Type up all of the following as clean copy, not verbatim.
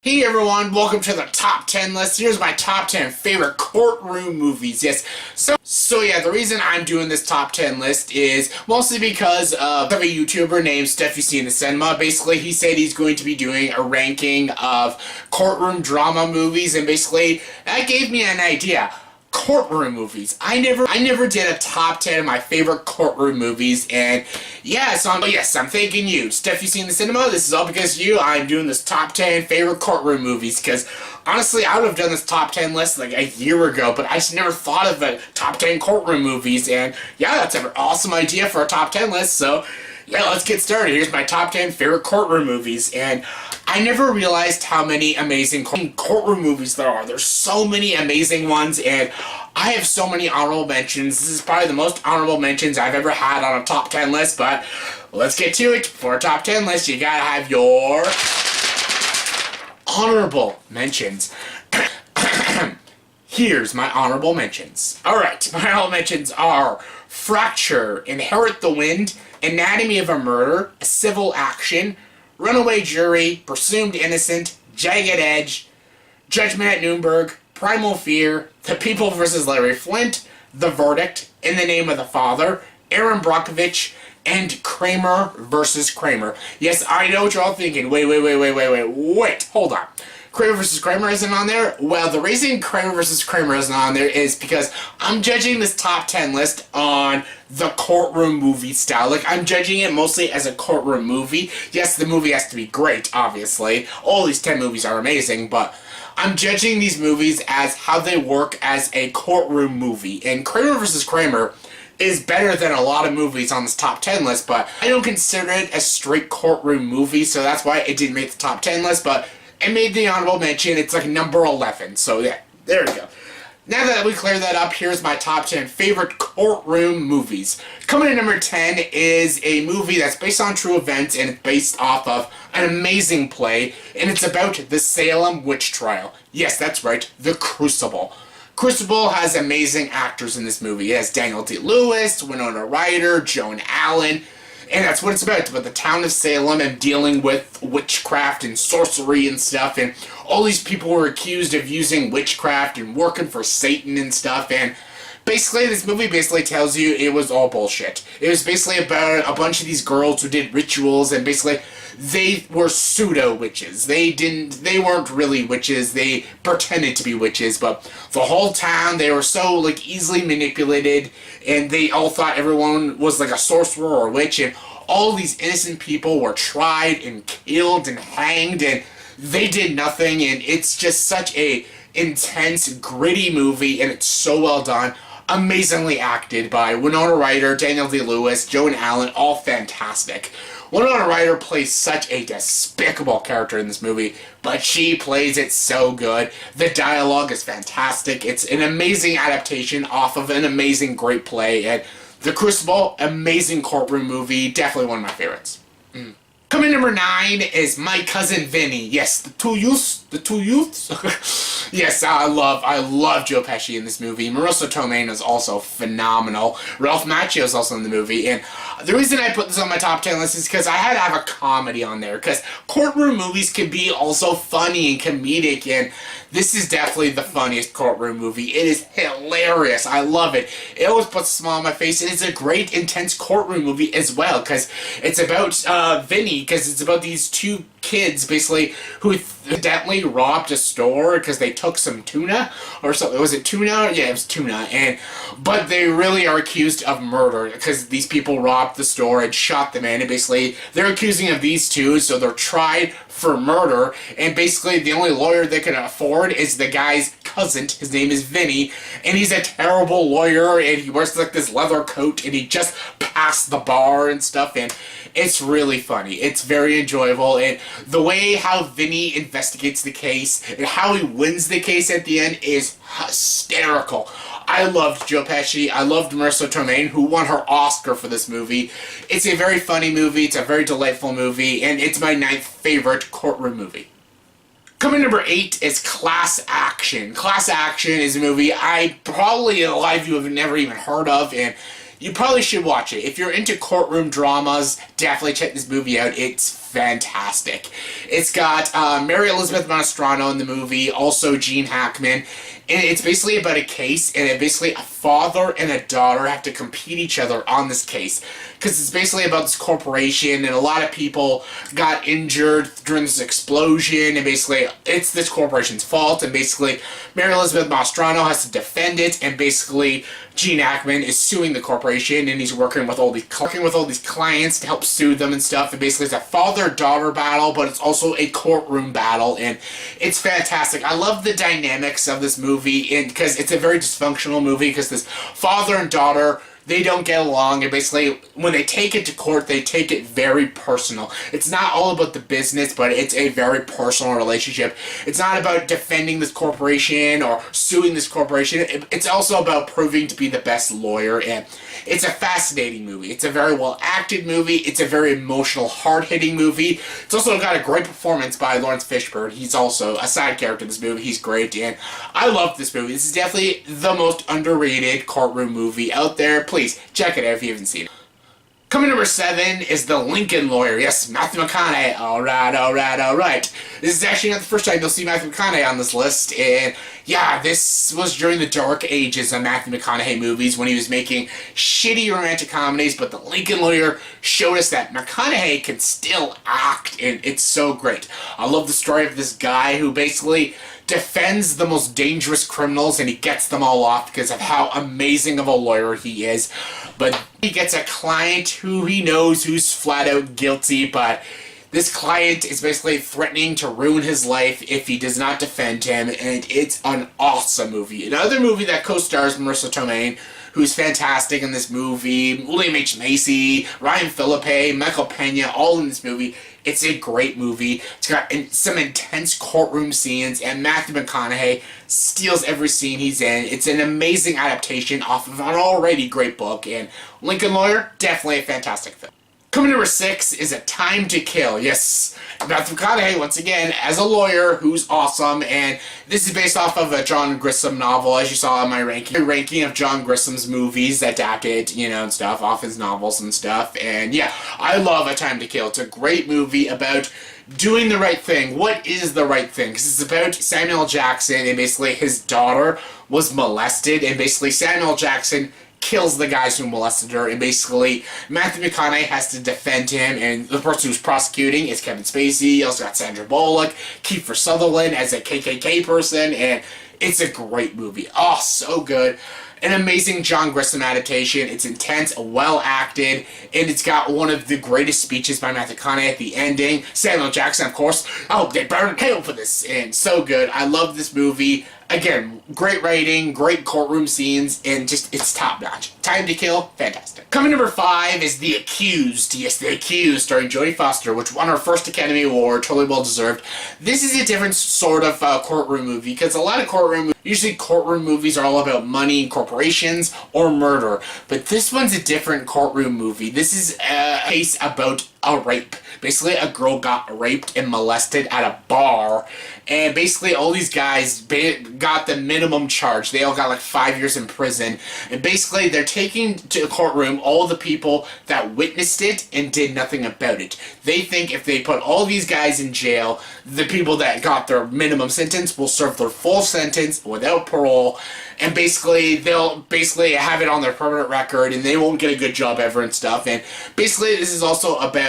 Hey everyone, welcome to the top 10 list. Here's my top 10 favorite courtroom movies. Yes, so yeah, the reason I'm doing this top 10 list is mostly because of a YouTuber named Stuff You See in the Cinema. Basically, he said he's going to be doing a ranking of courtroom drama movies, and basically, that gave me an idea. Courtroom movies. I never did a top 10 of my favorite courtroom movies, and yeah, I'm thanking you. Stuff You See in the Cinema, this is all because of you. I'm doing this top 10 favorite courtroom movies, because honestly, I would have done this top 10 list like a year ago, but I just never thought of the top 10 courtroom movies, and yeah, that's an awesome idea for a top 10 list, so yeah, let's get started. Here's my top 10 favorite courtroom movies, and I never realized how many amazing courtroom movies there are. There's so many amazing ones, and I have so many honorable mentions. This is probably the most honorable mentions I've ever had on a top 10 list, but let's get to it. For a top 10 list, you gotta have your honorable mentions. Here's my honorable mentions. Alright, my honorable mentions are Fracture, Inherit the Wind, Anatomy of a Murder, Civil Action, Runaway Jury, Presumed Innocent, Jagged Edge, Judgment at Nuremberg, Primal Fear, The People vs. Larry Flint, The Verdict, In the Name of the Father, Aaron Brockovich, and Kramer vs. Kramer. Yes, I know what you're all thinking. Wait, hold on. Kramer vs. Kramer isn't on there? Well, the reason Kramer vs. Kramer isn't on there is because I'm judging this top 10 list on the courtroom movie style. Like, I'm judging it mostly as a courtroom movie. Yes, the movie has to be great, obviously. All these 10 movies are amazing, but I'm judging these movies as how they work as a courtroom movie. And Kramer vs. Kramer is better than a lot of movies on this top 10 list, but I don't consider it a straight courtroom movie, so that's why it didn't make the top 10 list, but it made the honorable mention. It's like number 11, so yeah, there we go. Now that we cleared that up, here's my top 10 favorite courtroom movies. Coming in number 10 is a movie that's based on true events, and it's based off of an amazing play, and it's about the Salem witch trial. Yes, that's right, the Crucible. Crucible has amazing actors in this movie. It has Daniel Day-Lewis, Winona Ryder, Joan Allen, and that's what it's about. It's about the town of Salem and dealing with witchcraft and sorcery and stuff, and all these people were accused of using witchcraft and working for Satan and stuff, and basically, this movie basically tells you it was all bullshit. It was basically about a bunch of these girls who did rituals, and basically they were pseudo-witches. They weren't really witches. They pretended to be witches, but the whole town, they were so, like, easily manipulated, and they all thought everyone was, like, a sorcerer or a witch, and all these innocent people were tried and killed and hanged, and they did nothing, and it's just such a intense, gritty movie, and it's so well done. Amazingly acted by Winona Ryder, Daniel Day-Lewis, Joan Allen, all fantastic. Winona Ryder plays such a despicable character in this movie, but she plays it so good. The dialogue is fantastic. It's an amazing adaptation off of an amazing, great play, and The Crucible, amazing courtroom movie, definitely one of my favorites. Coming number 9 is My Cousin Vinnie. Yes, the two youths. Yes, I love Joe Pesci in this movie. Marissa Tomei is also phenomenal. Ralph Macchio is also in the movie, and the reason I put this on my top 10 list is because I had to have a comedy on there, because courtroom movies can be also funny and comedic, and this is definitely the funniest courtroom movie. It is hilarious. I love it. It always puts a smile on my face, and it's a great, intense courtroom movie as well, because it's about Vinny, because it's about these two kids, basically, who evidently robbed a store because they took some tuna, or something. Was it tuna? Yeah, it was tuna, but they really are accused of murder, because these people robbed the store and shot the man, and basically, they're accusing of these two, so they're tried for murder, and basically the only lawyer they can afford is the guy's cousin. His name is Vinny, and he's a terrible lawyer, and he wears like this leather coat, and he just passed the bar and stuff, and it's really funny. It's very enjoyable, and the way how Vinny investigates the case and how he wins the case at the end is hysterical. I loved Joe Pesci. I loved Marissa Tomei, who won her Oscar for this movie. It's a very funny movie. It's a very delightful movie, and it's my 9th favorite courtroom movie. Coming number 8 is Class Action. Class Action is a movie probably a lot of you have never even heard of, and you probably should watch it. If you're into courtroom dramas, definitely check this movie out. It's fantastic. It's got Mary Elizabeth Manostrano in the movie, also Gene Hackman, and it's basically about a case, and basically a father and a daughter have to compete each other on this case. Because it's basically about this corporation, and a lot of people got injured during this explosion, and basically it's this corporation's fault, and basically Mary Elizabeth Manostrano has to defend it, and basically Gene Hackman is suing the corporation, and he's working with all these clients to help sue them and stuff, and basically it's a father-daughter battle, but it's also a courtroom battle, and it's fantastic. I love the dynamics of this movie, and because it's a very dysfunctional movie, because this father and daughter, they don't get along, and basically when they take it to court, they take it very personal. It's not all about the business, but it's a very personal relationship. It's not about defending this corporation or suing this corporation. It's also about proving to be the best lawyer, and it's a fascinating movie. It's a very well acted movie. It's a very emotional, hard-hitting movie. It's also got a great performance by Lawrence Fishburne. He's also a side character in this movie. He's great, and I love this movie. This is definitely the most underrated courtroom movie out there. Please check it out if you haven't seen it. Coming number 7 is The Lincoln Lawyer. Yes, Matthew McConaughey. Alright. This is actually not the first time you'll see Matthew McConaughey on this list. And yeah, this was during the dark ages of Matthew McConaughey movies when he was making shitty romantic comedies. But The Lincoln Lawyer showed us that McConaughey can still act, and it's so great. I love the story of this guy who basically defends the most dangerous criminals, and he gets them all off because of how amazing of a lawyer he is. But he gets a client who he knows who's flat out guilty, but this client is basically threatening to ruin his life if he does not defend him, and it's an awesome movie. Another movie that co-stars Marissa Tomei, who's fantastic in this movie, William H. Macy, Ryan Phillippe, Michael Pena, all in this movie. It's a great movie. It's got some intense courtroom scenes, and Matthew McConaughey steals every scene he's in. It's an amazing adaptation off of an already great book, and Lincoln Lawyer, definitely a fantastic film. Coming number 6 is A Time to Kill. Yes, Matthew McConaughey, once again, as a lawyer who's awesome, and this is based off of a John Grisham novel, as you saw in my ranking of John Grisham's movies adapted, and stuff, off his novels and stuff, and yeah, I love A Time to Kill. It's a great movie about doing the right thing. What is the right thing? Because it's about Samuel Jackson, and basically his daughter was molested, and basically Samuel Jackson kills the guys who molested her, and basically Matthew McConaughey has to defend him, and the person who's prosecuting is Kevin Spacey. You also got Sandra Bullock, Kiefer Sutherland as a KKK person, and it's a great movie. Oh, so good. An amazing John Grisham adaptation. It's intense, well acted, and it's got one of the greatest speeches by Matthew McConaughey at the ending. Samuel Jackson, of course. Oh, they burned hell for this, and so good. I love this movie. Again, great writing, great courtroom scenes, and just, it's top notch. Time to Kill, fantastic. Coming number 5 is The Accused. Yes, The Accused, starring Jodie Foster, which won her first Academy Award, totally well deserved. This is a different sort of courtroom movie, because a lot of usually courtroom movies are all about money, corporations, or murder. But this one's a different courtroom movie. This is a case about a rape. Basically, a girl got raped and molested at a bar, and basically all these guys got the minimum charge. They all got like 5 years in prison, and basically they're taking to a courtroom all the people that witnessed it and did nothing about it. They think if they put all these guys in jail, the people that got their minimum sentence will serve their full sentence without parole, and basically they'll have it on their permanent record, and they won't get a good job ever and stuff. And basically this is also about,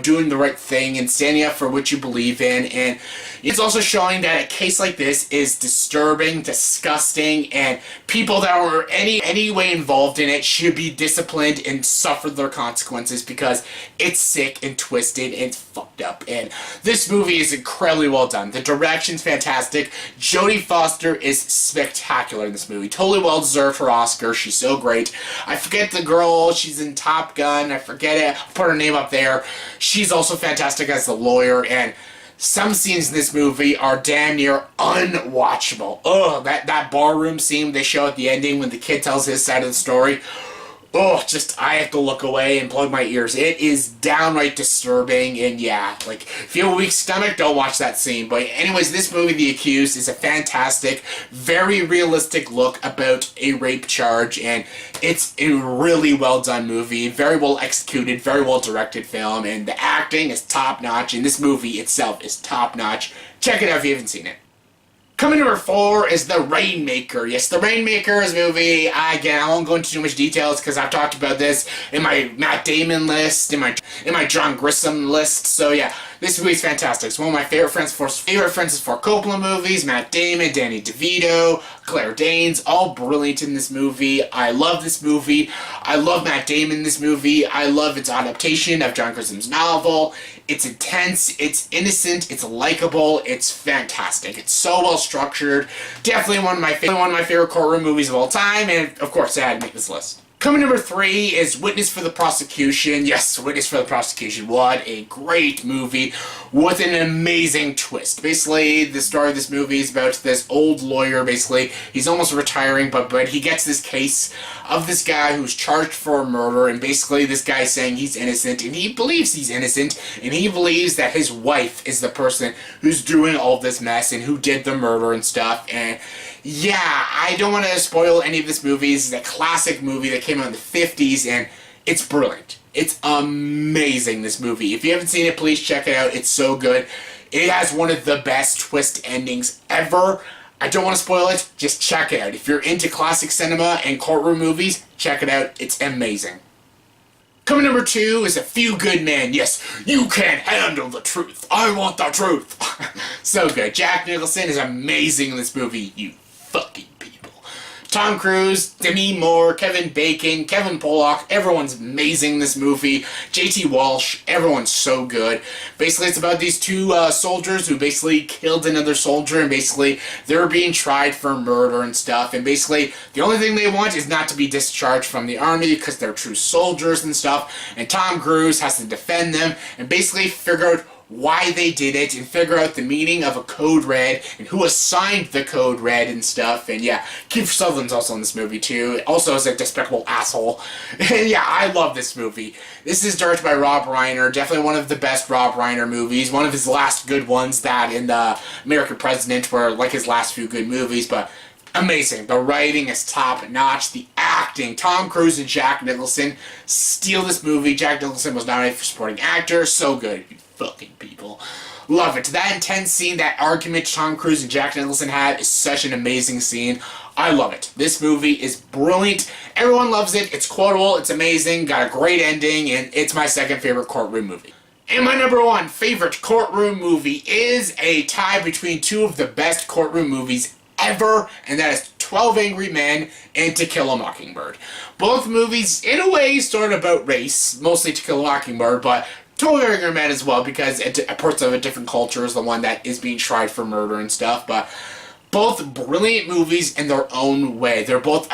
doing the right thing and standing up for what you believe in, and it's also showing that a case like this is disturbing, disgusting, and people that are any way involved in it should be disciplined and suffer their consequences, because it's sick and twisted and it's fucked up. And this movie is incredibly well done. The direction's fantastic. Jodie Foster is spectacular in this movie. Totally well deserved her Oscar. She's so great. I forget the girl. She's in Top Gun. I forget it. I'll put her name up there. She's also fantastic as the lawyer, and some scenes in this movie are damn near unwatchable. Ugh, that barroom scene they show at the ending when the kid tells his side of the story. Oh, just, I have to look away and plug my ears. It is downright disturbing, and yeah, like, if you have a weak stomach, don't watch that scene. But anyways, this movie, The Accused, is a fantastic, very realistic look about a rape charge, and it's a really well done movie, very well executed, very well directed film, and the acting is top notch, and this movie itself is top notch. Check it out if you haven't seen it. Coming number 4 is The Rainmaker. Yes, The Rainmaker is a movie. Again, I won't go into too much details because I've talked about this in my Matt Damon list, in my John Grissom list. So yeah, this movie is fantastic. It's one of my favorite Francis Ford Coppola movies. Matt Damon, Danny DeVito, Claire Danes, all brilliant in this movie. I love this movie. I love Matt Damon in this movie. I love its adaptation of John Grissom's novel. It's intense, it's innocent, it's likable, it's fantastic. It's so well structured. Definitely one of my favorite courtroom movies of all time, and of course I had to make this list. Coming number 3 is Witness for the Prosecution. Yes, Witness for the Prosecution. What a great movie with an amazing twist. Basically, the story of this movie is about this old lawyer, basically. He's almost retiring, but he gets this case of this guy who's charged for a murder, and basically this guy's saying he's innocent, and he believes he's innocent, and he believes that his wife is the person who's doing all this mess and who did the murder and stuff, and yeah, I don't want to spoil any of this movie. This is a classic movie that came out in the 50s, and it's brilliant. It's amazing, this movie. If you haven't seen it, please check it out. It's so good. It has one of the best twist endings ever. I don't want to spoil it. Just check it out. If you're into classic cinema and courtroom movies, check it out. It's amazing. Coming number 2 is A Few Good Men. Yes, you can't handle the truth. I want the truth. So good. Jack Nicholson is amazing in this movie, you fucking people. Tom Cruise, Demi Moore, Kevin Bacon, Kevin Pollak, everyone's amazing in this movie. J.T. Walsh, everyone's so good. Basically, it's about these two soldiers who basically killed another soldier, and basically they're being tried for murder and stuff, and basically the only thing they want is not to be discharged from the army because they're true soldiers and stuff, and Tom Cruise has to defend them and basically figure out why they did it and figure out the meaning of a code red and who assigned the code red and stuff. And yeah, Kiefer Sutherland's also in this movie too, also as a despicable asshole. And yeah, I love this movie. This is directed by Rob Reiner, definitely one of the best Rob Reiner movies, one of his last good ones. That and The American President were like his last few good movies, but amazing. The writing is top notch. The acting, Tom Cruise and Jack Nicholson steal this movie. Jack Nicholson was nominated for supporting actor. So good, you fucking people. Love it. That intense scene, that argument Tom Cruise and Jack Nicholson had is such an amazing scene. I love it. This movie is brilliant. Everyone loves it. It's quotable. It's amazing. Got a great ending, and it's my second favorite courtroom movie. And my number 1 favorite courtroom movie is a tie between two of the best courtroom movies ever, and that is 12 Angry Men and To Kill a Mockingbird. Both movies, in a way, sort of about race, mostly To Kill a Mockingbird, but 12 Angry Men as well, because parts of a different culture is the one that is being tried for murder and stuff, but both brilliant movies in their own way. They're both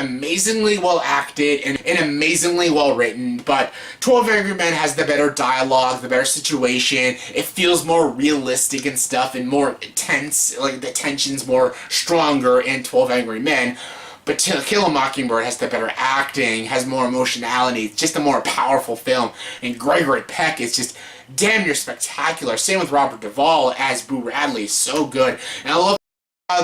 amazingly well acted and amazingly well written, but 12 Angry Men has the better dialogue, the better situation. It feels more realistic and stuff and more intense, like the tension's more stronger in 12 Angry Men. But To Kill a Mockingbird has the better acting, has more emotionality, it's just a more powerful film. And Gregory Peck is just damn near spectacular. Same with Robert Duvall as Boo Radley, so good. And I love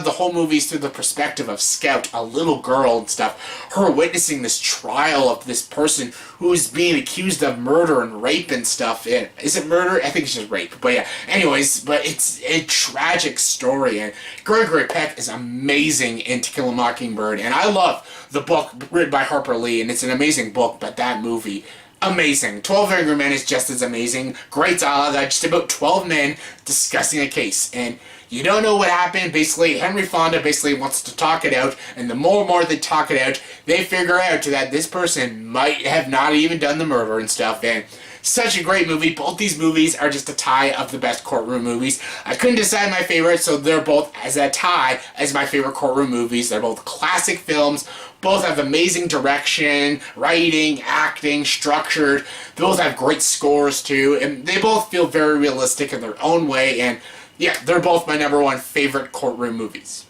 the whole movie's through the perspective of Scout, a little girl and stuff. Her witnessing this trial of this person who is being accused of murder and rape and stuff. Is it murder? I think it's just rape. But yeah, anyways, but it's a tragic story. And Gregory Peck is amazing in To Kill a Mockingbird. And I love the book written by Harper Lee, and it's an amazing book, but that movie, amazing. 12 Angry Men is just as amazing. Great dialogue, just about 12 men discussing a case. And you don't know what happened. Basically, Henry Fonda basically wants to talk it out, and the more they talk it out, they figure out that this person might have not even done the murder and stuff. And such a great movie. Both these movies are just a tie of the best courtroom movies. I couldn't decide my favorite, so they're both as a tie as my favorite courtroom movies. They're both classic films. Both have amazing direction, writing, acting, structured. They both have great scores too, and they both feel very realistic in their own way. And yeah, they're both my number 1 favorite courtroom movies.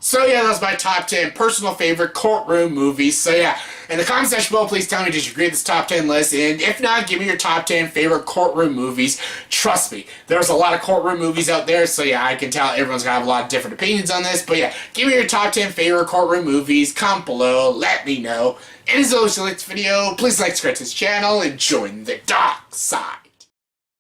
So yeah, that was my top 10 personal favorite courtroom movies. So yeah, in the comment section below, please tell me, did you agree with this top 10 list? And if not, give me your top 10 favorite courtroom movies. Trust me, there's a lot of courtroom movies out there, so yeah, I can tell everyone's gonna have a lot of different opinions on this. But yeah, give me your top 10 favorite courtroom movies. Comment below, let me know. And as always, if you like this video, please like, subscribe to this channel, and join the dark side.